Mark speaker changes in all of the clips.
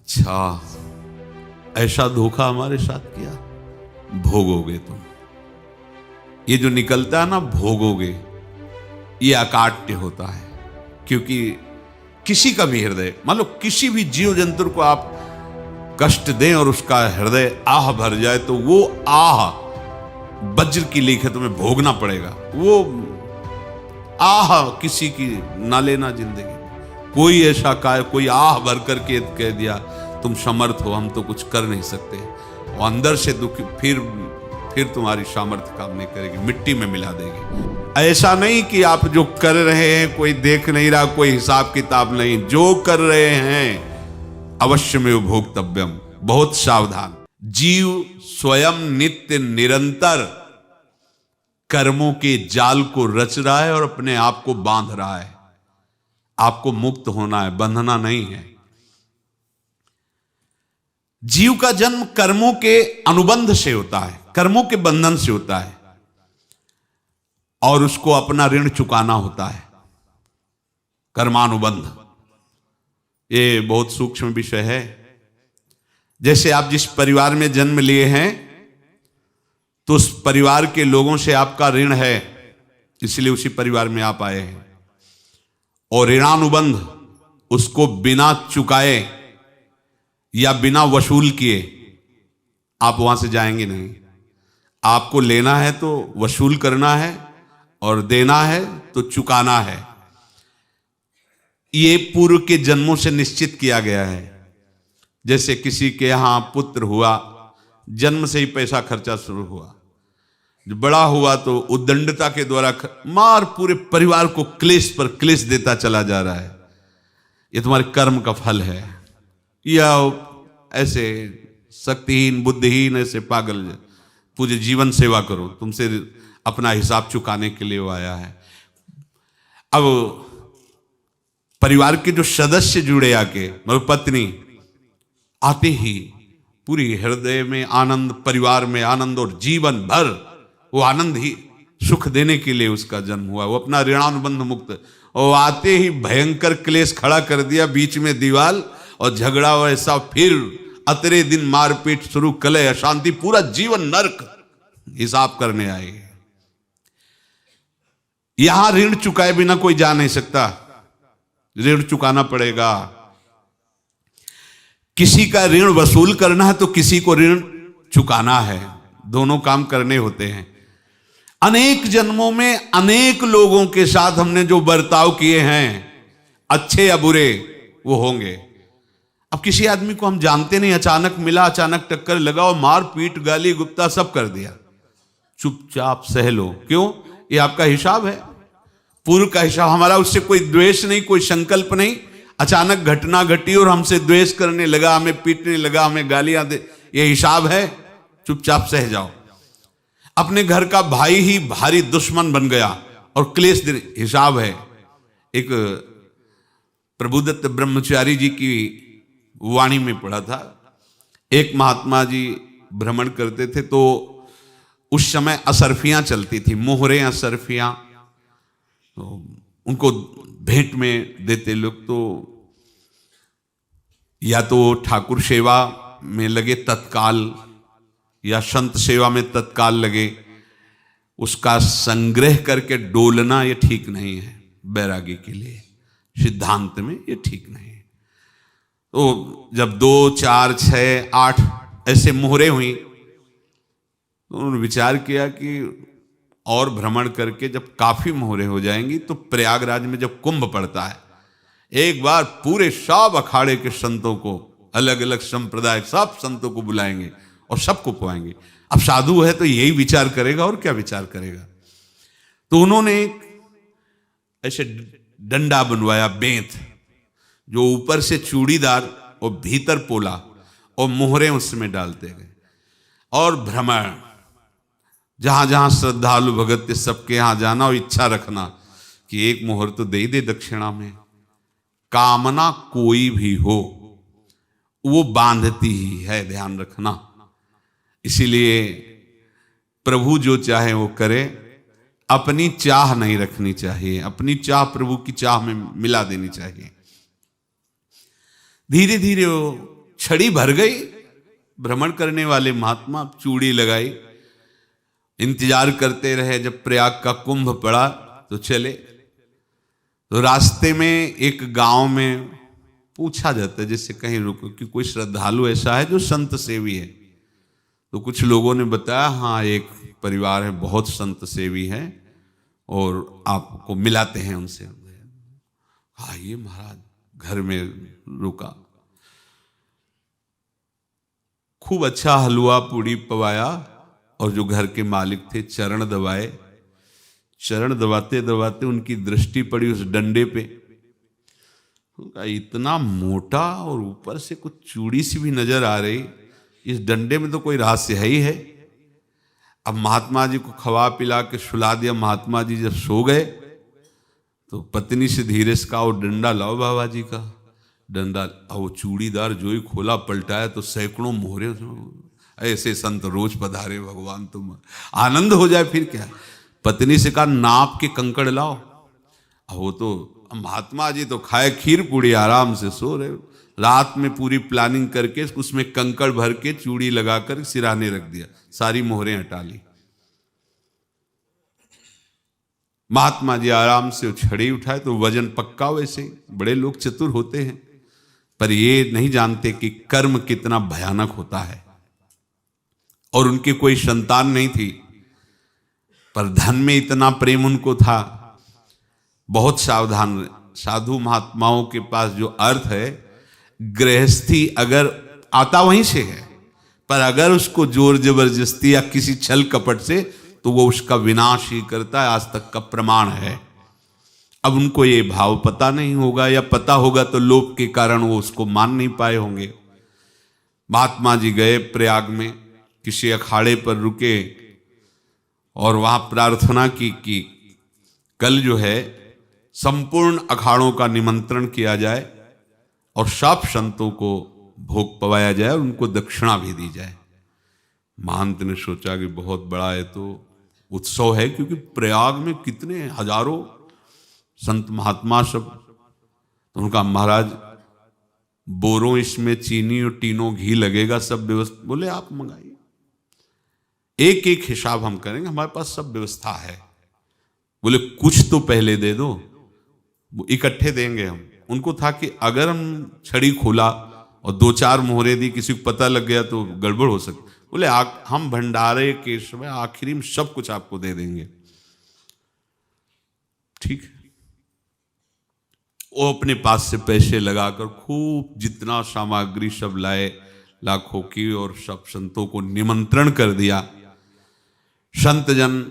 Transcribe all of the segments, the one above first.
Speaker 1: अच्छा, ऐसा धोखा हमारे साथ किया, भोगोगे तुम। ये जो निकलता है ना भोगोगे, ये अकाट्य होता है। क्योंकि किसी का भी हृदय, मान लो किसी भी जीव जंतु को आप कष्ट दें और उसका हृदय आह भर जाए, तो वो आह वज्र की लीक है, तुम्हें भोगना पड़ेगा। वो आह किसी की ना लेना जिंदगी। कोई ऐसा कोई आह भर करके कह दिया तुम समर्थ हो, हम तो कुछ कर नहीं सकते, और अंदर से दुखी, फिर तुम्हारी सामर्थ्य काम नहीं करेगी, मिट्टी में मिला देगी। ऐसा नहीं कि आप जो कर रहे हैं कोई देख नहीं रहा, कोई हिसाब किताब नहीं, जो कर रहे हैं अवश्य में भोक्तव्यम। बहुत सावधान। जीव स्वयं नित्य निरंतर कर्मों के जाल को रच रहा है और अपने आप को बांध रहा है। आपको मुक्त होना है, बंधना नहीं है। जीव का जन्म कर्मों के अनुबंध से होता है, कर्मों के बंधन से होता है, और उसको अपना ऋण चुकाना होता है। कर्मानुबंध ये बहुत सूक्ष्म विषय है। जैसे आप जिस परिवार में जन्म लिए हैं, तो उस परिवार के लोगों से आपका ऋण है, इसलिए उसी परिवार में आप आए हैं। और ऋणानुबंध उसको बिना चुकाए या बिना वसूल किए आप वहां से जाएंगे नहीं। आपको लेना है तो वसूल करना है, और देना है तो चुकाना है। ये पूर्व के जन्मों से निश्चित किया गया है। जैसे किसी के यहां पुत्र हुआ, जन्म से ही पैसा खर्चा शुरू हुआ, जो बड़ा हुआ तो उद्दंडता के द्वारा मार पूरे परिवार को क्लेश पर क्लेश देता चला जा रहा है। ये तुम्हारे कर्म का फल है। या ऐसे शक्तिहीन बुद्धिहीन ऐसे पागल पूरे जीवन सेवा करो, तुमसे अपना हिसाब चुकाने के लिए वो आया है। अब परिवार के जो सदस्य जुड़े आके, मतलब पत्नी आते ही पूरी हृदय में आनंद, परिवार में आनंद, और जीवन भर वो आनंद ही सुख देने के लिए उसका जन्म हुआ। वो अपना ऋणानुबंध मुक्त, और आते ही भयंकर क्लेश खड़ा कर दिया, बीच में दीवाल और झगड़ा वैसा, फिर अतरे दिन मारपीट शुरू, कलह अशांति, पूरा जीवन नरक हिसाब करने आए। यहां ऋण चुकाए बिना कोई जा नहीं सकता, ऋण चुकाना पड़ेगा। किसी का ऋण वसूल करना है तो किसी को ऋण चुकाना है, दोनों काम करने होते हैं। अनेक जन्मों में अनेक लोगों के साथ हमने जो बर्ताव किए हैं, अच्छे या बुरे, वो होंगे। अब किसी आदमी को हम जानते नहीं, अचानक मिला, अचानक टक्कर लगा और मार पीट गाली गुप्ता सब कर दिया, चुपचाप सह लो। क्यों? ये आपका हिसाब है, पूर्व का हिसाब। हमारा उससे कोई द्वेष नहीं, कोई संकल्प नहीं। अचानक घटना घटी और हमसे द्वेष करने लगा, हमें पीटने लगा, हमें गालियां दे, ये हिसाब है, चुपचाप सह जाओ। अपने घर का भाई ही भारी दुश्मन बन गया और क्लेश दे, हिसाब है। एक प्रभुदत्त ब्रह्मचारी जी की वाणी में पढ़ा था, एक महात्मा जी भ्रमण करते थे, तो उस समय असरफियां चलती थी, मोहरे असरफियां, तो उनको भेंट में देते लोग। तो या तो ठाकुर सेवा में लगे तत्काल, या संत सेवा में तत्काल लगे, उसका संग्रह करके डोलना ये ठीक नहीं है बैरागी के लिए, सिद्धांत में ये ठीक नहीं है। तो जब 2, 4, 6, 8 ऐसे मोहरे हुई, तो उन्होंने विचार किया कि और भ्रमण करके जब काफी मोहरे हो जाएंगी तो प्रयागराज में जब कुंभ पड़ता है, एक बार पूरे सब अखाड़े के संतों को, अलग अलग संप्रदाय सब संतों को बुलाएंगे और सबको पुआएंगे। अब साधु है तो यही विचार करेगा, और क्या विचार करेगा। तो उन्होंने ऐसे डंडा बनवाया, बेंत, जो ऊपर से चूड़ीदार और भीतर पोला, और मोहरे उसमें डालते गए। और भ्रमण, जहां जहां श्रद्धालु भगत थे सबके यहां जाना, और इच्छा रखना कि एक मोहर तो दे दे दक्षिणा में। कामना कोई भी हो वो बांधती ही है, ध्यान रखना। इसीलिए प्रभु जो चाहे वो करे, अपनी चाह नहीं रखनी चाहिए, अपनी चाह प्रभु की चाह में मिला देनी चाहिए। धीरे धीरे वो छड़ी भर गई, भ्रमण करने वाले महात्मा चूड़ी लगाई, इंतजार करते रहे। जब प्रयाग का कुंभ पड़ा तो चले। तो रास्ते में एक गांव में पूछा जाता है, जैसे कहीं रुको कि कोई श्रद्धालु ऐसा है जो संत सेवी है। तो कुछ लोगों ने बताया हाँ एक परिवार है बहुत संत सेवी है और आपको मिलाते हैं उनसे। आइए महाराज, घर में रुका, खूब अच्छा हलवा पूड़ी पवाया और जो घर के मालिक थे चरण दबाए। चरण दबाते दबाते उनकी दृष्टि पड़ी उस डंडे पे, इतना मोटा और ऊपर से कुछ चूड़ी सी भी नजर आ रही, इस डंडे में तो कोई रहस्य है ही है। अब महात्मा जी को खवा पिला के सुला दिया। महात्मा जी जब सो गए तो पत्नी से धीरे से कहा वो डंडा लाओ बाबा जी का। डंडा, वो चूड़ीदार जो ही खोला पलटाया तो सैकड़ों मोहरे। ऐसे संत रोज पधारे भगवान, तुम आनंद हो जाए फिर क्या। पत्नी से कहा नाप के कंकड़ लाओ। वो तो महात्मा जी तो खाए खीर पूड़ी, आराम से सो रहे। रात में पूरी प्लानिंग करके उसमें कंकड़ भर के चूड़ी लगाकर सिराने रख दिया, सारी मोहरें हटा ली। महात्मा जी आराम से छड़ी उठाए तो वजन पक्का। वैसे बड़े लोग चतुर होते हैं पर ये नहीं जानते कि कर्म कितना भयानक होता है। और उनकी कोई संतान नहीं थी पर धन में इतना प्रेम उनको था। बहुत सावधान। साधु महात्माओं के पास जो अर्थ है, गृहस्थी अगर आता वहीं से है, पर अगर उसको जोर जबरदस्ती या किसी छल कपट से, तो वो उसका विनाश ही करता है। आज तक का प्रमाण है। अब उनको ये भाव पता नहीं होगा, या पता होगा तो लोभ के कारण वो उसको मान नहीं पाए होंगे। महात्मा जी गए प्रयाग में, किसी अखाड़े पर रुके और वहां प्रार्थना की कि कल जो है संपूर्ण अखाड़ों का निमंत्रण किया जाए और सब संतों को भोग पवाया जाए और उनको दक्षिणा भी दी जाए। महंत ने सोचा कि बहुत बड़ा है तो उत्सव है, क्योंकि प्रयाग में कितने हजारों संत महात्मा सब। तो उनका महाराज बोरों इसमें चीनी और टीनों घी लगेगा, सब व्यवस्था। बोले आप मंगाइए, एक एक हिसाब हम करेंगे, हमारे पास सब व्यवस्था है। बोले कुछ तो पहले दे दो, वो इकट्ठे देंगे हम। उनको था कि अगर हम छड़ी खोला और दो चार मोहरे दी, किसी को पता लग गया तो गड़बड़ हो सकती। बोले हम भंडारे के समय आखिरी में सब कुछ आपको दे देंगे। ठीक है। वो अपने पास से पैसे लगाकर खूब जितना सामग्री सब लाए लाखों की, और सब संतों को निमंत्रण कर दिया। संत जन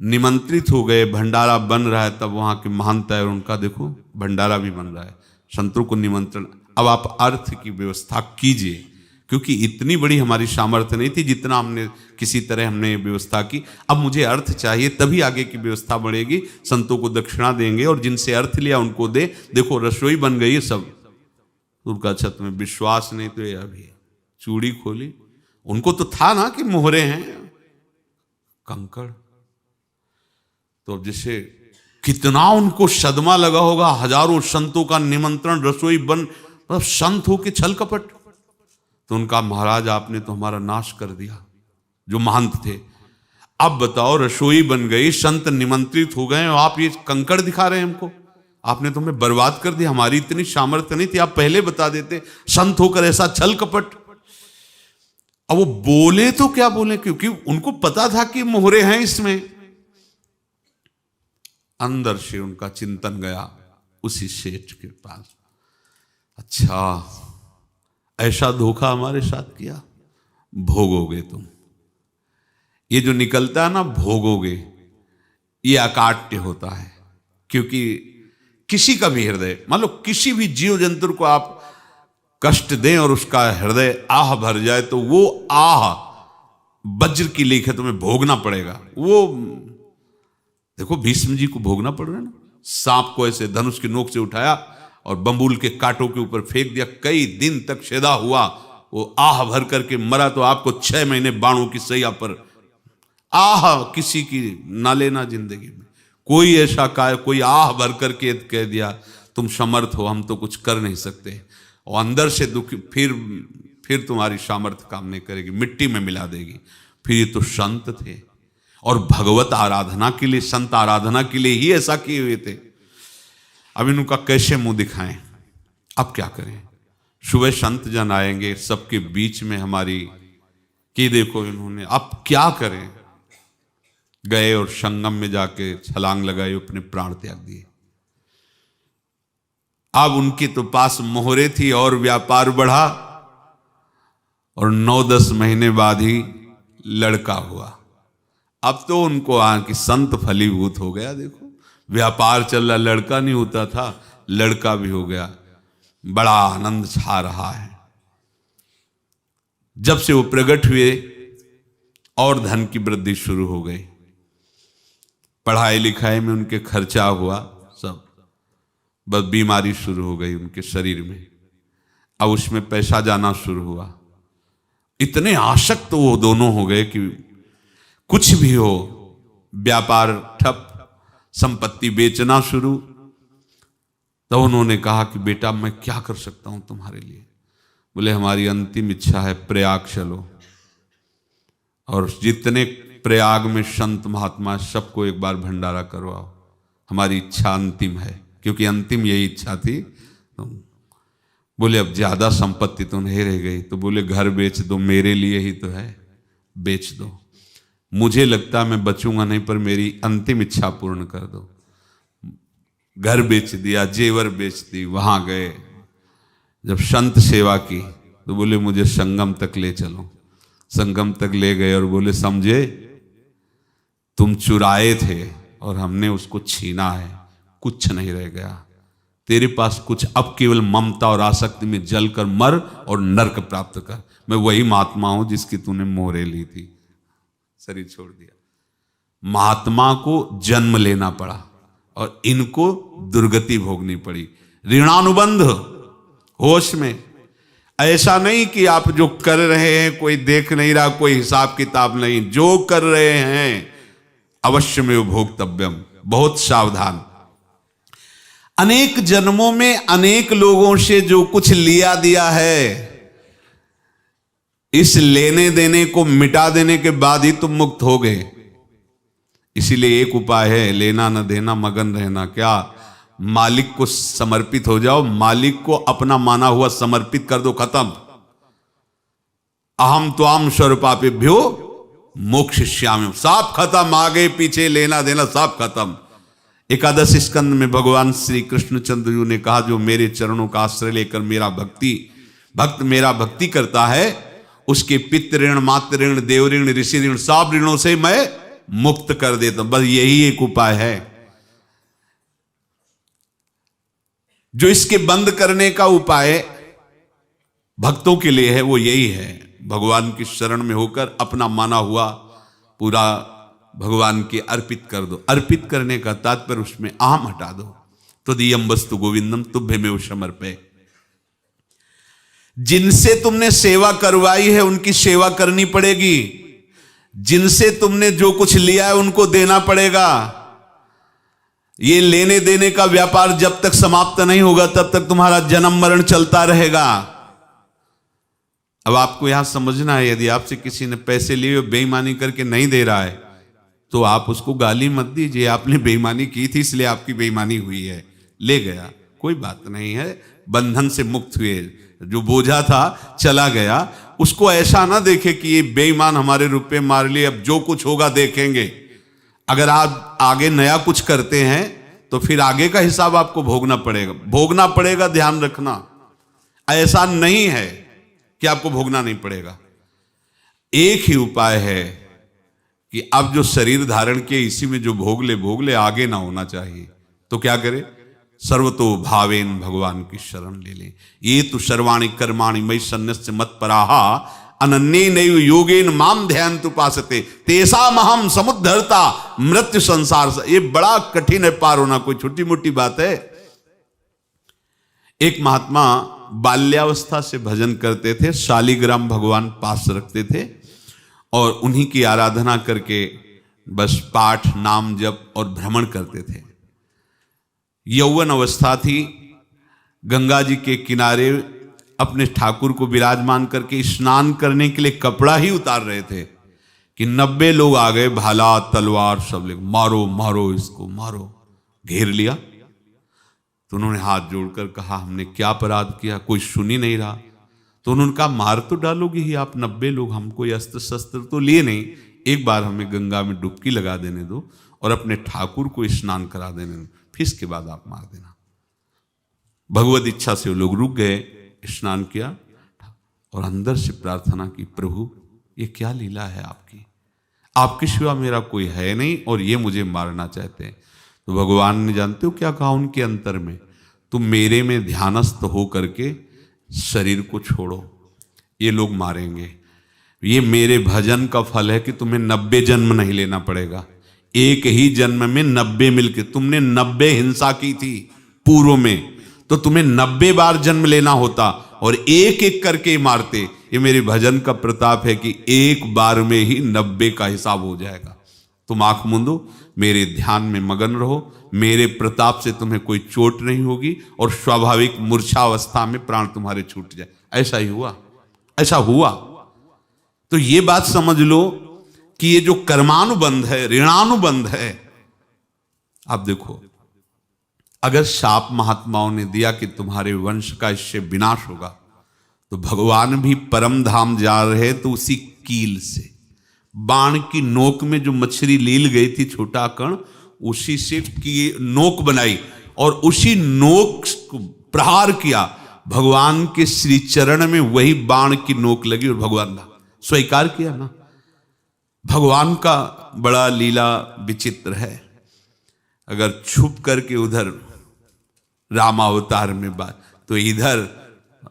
Speaker 1: निमंत्रित हो गए, भंडारा बन रहा है। तब वहां के महंत है और उनका देखो भंडारा भी बन रहा है, संतों को निमंत्रण। अब आप अर्थ की व्यवस्था कीजिए, क्योंकि इतनी बड़ी हमारी सामर्थ्य नहीं थी जितना हमने किसी तरह हमने व्यवस्था की। अब मुझे अर्थ चाहिए, तभी आगे की व्यवस्था बढ़ेगी। संतों को दक्षिणा देंगे और जिनसे अर्थ लिया उनको दे। देखो रसोई बन गई है सब। उनका छत में विश्वास नहीं तो ये अभी चूड़ी खोली। उनको तो था ना कि मोहरे हैं, कंकड़। तो जैसे कितना उनको सदमा लगा होगा। हजारों संतों का निमंत्रण, रसोई बन, मतलब संत हो के छल कपट। तो उनका महाराज आपने तो हमारा नाश कर दिया, जो महंत थे। अब बताओ रसोई बन गई, संत निमंत्रित हो गए और आप ये कंकड़ दिखा रहे हैं हमको। आपने तो हमें बर्बाद कर दिया। हमारी इतनी सामर्थ्य नहीं थी, आप पहले बता देते। संत होकर ऐसा छल कपट। अब वो बोले तो क्या बोले, क्योंकि उनको पता था कि मोहरे हैं इसमें। अंदर से उनका चिंतन गया उसी सेठ के पास, अच्छा ऐसा धोखा हमारे साथ किया, भोगोगे तुम। ये जो निकलता है ना भोगोगे, ये अकाट्य होता है। क्योंकि किसी का भी हृदय, मान लो किसी भी जीव जंतु को आप कष्ट दें और उसका हृदय आह भर जाए, तो वो आह वज्र की लेख है, तुम्हें भोगना पड़ेगा। वो देखो भीष्म जी को भोगना पड़ रहा है ना। सांप को ऐसे धनुष की नोक से उठाया और बंबूल के कांटों के ऊपर फेंक दिया, कई दिन तक शेदा हुआ, वो आह भर करके मरा। तो आपको 6 महीने बाणों की सैया पर आह किसी की ना लेना जिंदगी में। कोई ऐसा कोई आह भर करके कह दिया तुम समर्थ हो, हम तो कुछ कर नहीं सकते। और अंदर से दुखी, फिर तुम्हारी सामर्थ्य काम नहीं करेगी, मिट्टी में मिला देगी। फिर ये तो संत थे और भगवत आराधना के लिए, संत आराधना के लिए ही ऐसा किए हुए थे। अब इनका कैसे मुंह दिखाएं? अब क्या करें? सुबह संत जन आएंगे, सबके बीच में हमारी कि देखो इन्होंने, अब क्या करें? गए और संगम में जाके छलांग लगाई, अपने प्राण त्याग दिए। अब उनके तो पास मोहरे थी और व्यापार बढ़ा, और 9-10 महीने बाद ही लड़का हुआ। अब तो उनको कि संत फलीभूत हो गया। देखो व्यापार चल रहा, लड़का नहीं होता था, लड़का भी हो गया। बड़ा आनंद छा रहा है। जब से वो प्रकट हुए और धन की वृद्धि शुरू हो गई, पढ़ाई लिखाई में उनके खर्चा हुआ सब, बस बीमारी शुरू हो गई उनके शरीर में। अब उसमें पैसा जाना शुरू हुआ। इतने आसक्त तो वो दोनों हो गए कि कुछ भी हो, व्यापार ठप, संपत्ति बेचना शुरू। तो उन्होंने कहा कि बेटा मैं क्या कर सकता हूं तुम्हारे लिए? बोले हमारी अंतिम इच्छा है प्रयाग चलो, और जितने प्रयाग में संत महात्मा सबको एक बार भंडारा करवाओ। हमारी इच्छा अंतिम है, क्योंकि अंतिम यही इच्छा थी। तो बोले अब ज्यादा संपत्ति तो नहीं रह गई। तो बोले घर बेच दो, मेरे लिए ही तो है, बेच दो। मुझे लगता मैं बचूंगा नहीं, पर मेरी अंतिम इच्छा पूर्ण कर दो। घर बेच दिया, जेवर बेच दी। वहां गए, जब संत सेवा की तो बोले मुझे संगम तक ले चलो। संगम तक ले गए और बोले समझे तुम चुराए थे और हमने उसको छीना है, कुछ नहीं रह गया तेरे पास कुछ, अब केवल ममता और आसक्ति में जलकर मर और नरक प्राप्त कर। मैं वही महात्मा हूं जिसकी तूने मोहरे ली थी, शरीर छोड़ दिया। महात्मा को जन्म लेना पड़ा और इनको दुर्गति भोगनी पड़ी। ऋणानुबंध होश में, ऐसा नहीं कि आप जो कर रहे हैं कोई देख नहीं रहा, कोई हिसाब किताब नहीं, जो कर रहे हैं अवश्य में भोक्तव्यम। बहुत सावधान। अनेक जन्मों में अनेक लोगों से जो कुछ लिया दिया है, इस लेने देने को मिटा देने के बाद ही तुम मुक्त हो गए। इसीलिए एक उपाय है, लेना न देना मगन रहना। क्या? मालिक को समर्पित हो जाओ, मालिक को अपना माना हुआ समर्पित कर दो, खत्म। अहम त्वाम स्वरूपापेभ्यो मोक्षयिष्यामि, सब खत्म। आगे पीछे लेना देना सब खत्म। एकादश स्कंद में भगवान श्री कृष्णचंद्र जी ने कहा, जो मेरे चरणों का आश्रय लेकर भक्त मेरा भक्ति करता है, उसके पितृ ऋण, मातृ ऋण, देव ऋण, ऋषि ऋण, सब ऋणों से मैं मुक्त कर देता हूं। बस यही एक उपाय है जो इसके बंद करने का उपाय भक्तों के लिए है। वो यही है, भगवान की शरण में होकर अपना माना हुआ पूरा भगवान के अर्पित कर दो। अर्पित करने का तात्पर्य उसमें अहम हटा दो। तो दियम वस्तु गोविंदम तुभ्यमेव समर्पये। जिनसे तुमने सेवा करवाई है उनकी सेवा करनी पड़ेगी। जिनसे तुमने जो कुछ लिया है उनको देना पड़ेगा। ये लेने देने का व्यापार जब तक समाप्त नहीं होगा तब तक तुम्हारा जन्म मरण चलता रहेगा। अब आपको यहां समझना है, यदि आपसे किसी ने पैसे लिए बेईमानी करके नहीं दे रहा है तो आप उसको गाली मत दीजिए। आपने बेईमानी की थी इसलिए आपकी बेईमानी हुई है, ले गया, कोई बात नहीं है, बंधन से मुक्त हुए, जो बोझा था चला गया। उसको ऐसा ना देखे कि ये बेईमान हमारे रुपए मार लिए, अब जो कुछ होगा देखेंगे। अगर आप आगे नया कुछ करते हैं तो फिर आगे का हिसाब आपको भोगना पड़ेगा, ध्यान रखना। ऐसा नहीं है कि आपको भोगना नहीं पड़ेगा। एक ही उपाय है कि अब जो शरीर धारण किए इसी में जो भोग ले, आगे ना होना चाहिए। तो क्या करे? सर्वतो भावेन भगवान की शरण ले ले। ये तो सर्वाणि कर्माणि मयि सन्न्यस्य मत्पराहा अनन्येनैव योगेन माम ध्यायन्तु उपासते तेषामहं समुद्धर्ता मृत्यु संसार से। ये बड़ा कठिन है पार होना, कोई छोटी मोटी बात है। एक महात्मा बाल्यावस्था से भजन करते थे, शालिग्राम भगवान पास रखते थे और उन्हीं की आराधना करके बस पाठ, नाम, जप और भ्रमण करते थे। यौवन अवस्था थी, गंगा जी के किनारे अपने ठाकुर को विराजमान करके स्नान करने के लिए कपड़ा ही उतार रहे थे कि 90 लोग आ गए, भाला तलवार सब ले, मारो मारो इसको मारो, घेर लिया। तो उन्होंने हाथ जोड़कर कहा हमने क्या अपराध किया, कोई सुन ही नहीं रहा। तो उन्होंने कहा मार तो डालोगे ही आप 90 लोग, हम कोई अस्त्र शस्त्र तो लिए नहीं, एक बार हमें गंगा में डुबकी लगा देने दो और अपने ठाकुर को स्नान करा देने दो, फिर इसके बाद आप मार देना। भगवत इच्छा से वो लोग रुक गए, स्नान किया और अंदर से प्रार्थना की, प्रभु ये क्या लीला है आपकी, आपके सिवा मेरा कोई है नहीं और ये मुझे मारना चाहते हैं। तो भगवान ने जानते हो क्या कहा उनके अंतर में, तुम मेरे में ध्यानस्थ हो करके शरीर को छोड़ो, ये लोग मारेंगे, ये मेरे भजन का फल है कि तुम्हें 90 जन्म नहीं लेना पड़ेगा, एक ही जन्म में 90 मिलके, तुमने 90 हिंसा की थी पूर्व में, तो तुम्हें 90 बार जन्म लेना होता और एक एक करके मारते। ये मेरे भजन का प्रताप है कि एक बार में ही 90 का हिसाब हो जाएगा। तुम आंख मूंदो, मेरे ध्यान में मगन रहो, मेरे प्रताप से तुम्हें कोई चोट नहीं होगी और स्वाभाविक मूर्छावस्था में प्राण तुम्हारे छूट जाए। ऐसा ही हुआ, ऐसा हुआ। तो ये बात समझ लो कि ये जो कर्मानुबंध है, ऋणानुबंध है। आप देखो, अगर शाप महात्माओं ने दिया कि तुम्हारे वंश का इससे विनाश होगा, तो भगवान भी परम धाम जा रहे तो उसी कील से, बाण की नोक में जो मछली लील गई थी छोटा कण, उसी से की नोक बनाई और उसी नोक को प्रहार किया, भगवान के श्री चरण में वही बाण की नोक लगी और भगवान ने स्वीकार किया ना। भगवान का बड़ा लीला विचित्र है। अगर छुप करके उधर रामावतार में बात, तो इधर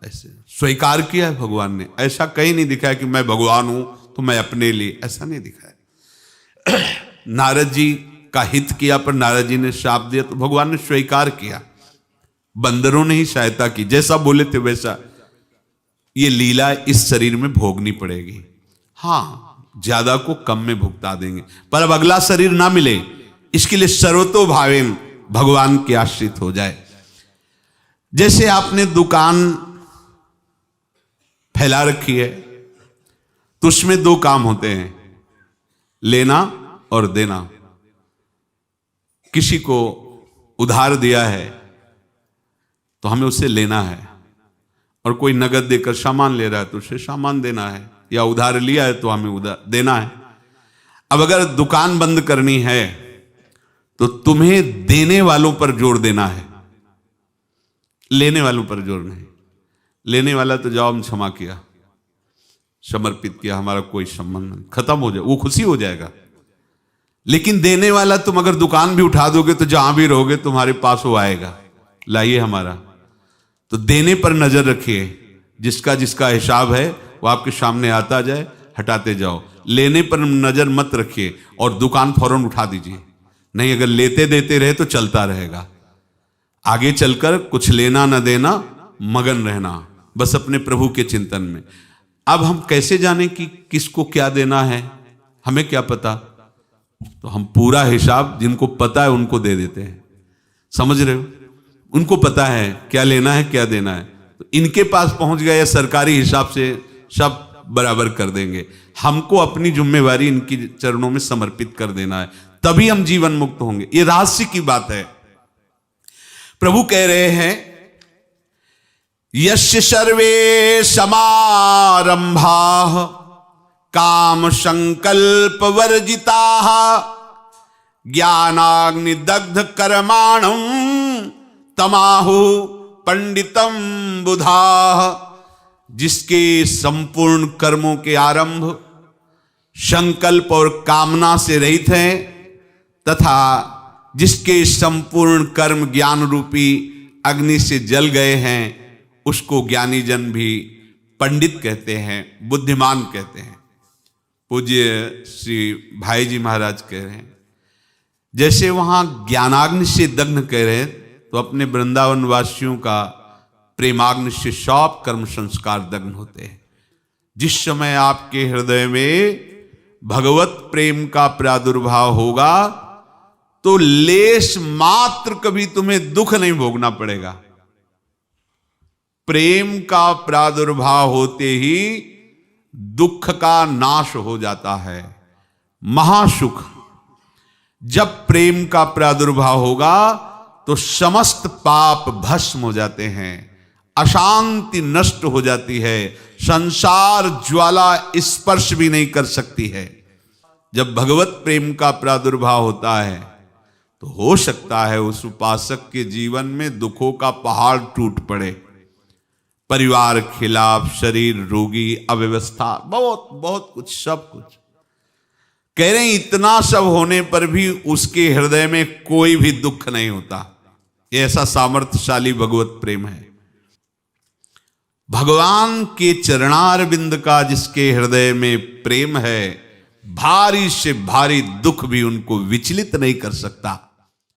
Speaker 1: ऐसे स्वीकार किया है भगवान ने। ऐसा कहीं नहीं दिखाया कि मैं भगवान हूं तो मैं अपने लिए, ऐसा नहीं दिखाया। नारद जी का हित किया पर नारद जी ने शाप दिया तो भगवान ने स्वीकार किया। बंदरों ने ही सहायता की, जैसा बोले थे वैसा। ये लीला इस शरीर में भोगनी पड़ेगी। हाँ, ज्यादा को कम में भुगता देंगे, पर अब अगला शरीर ना मिले इसके लिए सर्वतो भावेन भगवान के आश्रित हो जाए। जैसे आपने दुकान फैला रखी है तो उसमें दो काम होते हैं, लेना और देना। किसी को उधार दिया है तो हमें उससे लेना है, और कोई नगद देकर सामान ले रहा है तो उसे सामान देना है, या उधार लिया है तो हमें उधार देना है। अब अगर दुकान बंद करनी है तो तुम्हें देने वालों पर जोर देना है, लेने वालों पर जोर नहीं। लेने वाला तो जाओ हम क्षमा किया, समर्पित किया, हमारा कोई संबंध नहीं, खत्म हो जाए, वो खुशी हो जाएगा। लेकिन देने वाला तुम अगर दुकान भी उठा दोगे तो जहां भी रहोगे तुम्हारे पास वो आएगा, लाइए हमारा। तो देने पर नजर रखिए, जिसका जिसका हिसाब है वो आपके सामने आता जाए, हटाते जाओ। लेने पर नजर मत रखिए और दुकान फौरन उठा दीजिए, नहीं अगर लेते देते रहे तो चलता रहेगा। आगे चलकर कुछ लेना न देना, मगन रहना बस अपने प्रभु के चिंतन में। अब हम कैसे जाने कि किसको क्या देना है, हमें क्या पता? तो हम पूरा हिसाब जिनको पता है उनको दे देते हैं। समझ रहे हो? उनको पता है क्या लेना है क्या देना है, तो इनके पास पहुंच गए या सरकारी हिसाब से सब बराबर कर देंगे। हमको अपनी जिम्मेवारी इनकी चरणों में समर्पित कर देना है, तभी हम जीवन मुक्त होंगे। ये रहस्य की बात है। प्रभु कह रहे हैं यस्य सर्वे समारंभाः काम संकल्प वर्जिताः ज्ञानाग्नि दग्ध कर्माणं तमाहु पंडितम बुधाः। जिसके संपूर्ण कर्मों के आरंभ संकल्प और कामना से रहित हैं, तथा जिसके संपूर्ण कर्म ज्ञान रूपी अग्नि से जल गए हैं, उसको ज्ञानी जन भी पंडित कहते हैं, बुद्धिमान कहते हैं। पूज्य श्री भाई जी महाराज कह रहे हैं जैसे वहां ज्ञानाग्नि से दग्ध कह रहे हैं, तो अपने वृंदावन वासियों का प्रेमाग्नि से सब कर्म संस्कार दग्न होते हैं। जिस समय आपके हृदय में भगवत प्रेम का प्रादुर्भाव होगा तो लेश मात्र कभी तुम्हें दुख नहीं भोगना पड़ेगा। प्रेम का प्रादुर्भाव होते ही दुख का नाश हो जाता है। महासुख। जब प्रेम का प्रादुर्भाव होगा तो समस्त पाप भस्म हो जाते हैं, अशांति नष्ट हो जाती है, संसार ज्वाला स्पर्श भी नहीं कर सकती है। जब भगवत प्रेम का प्रादुर्भाव होता है तो हो सकता है उस उपासक के जीवन में दुखों का पहाड़ टूट पड़े, परिवार खिलाफ, शरीर रोगी, अव्यवस्था, बहुत बहुत कुछ, सब कुछ। कह रहे हैं इतना सब होने पर भी उसके हृदय में कोई भी दुख नहीं होता। ये ऐसा सामर्थ्यशाली भगवत प्रेम है। भगवान के चरणारविंद का जिसके हृदय में प्रेम है, भारी से भारी दुख भी उनको विचलित नहीं कर सकता।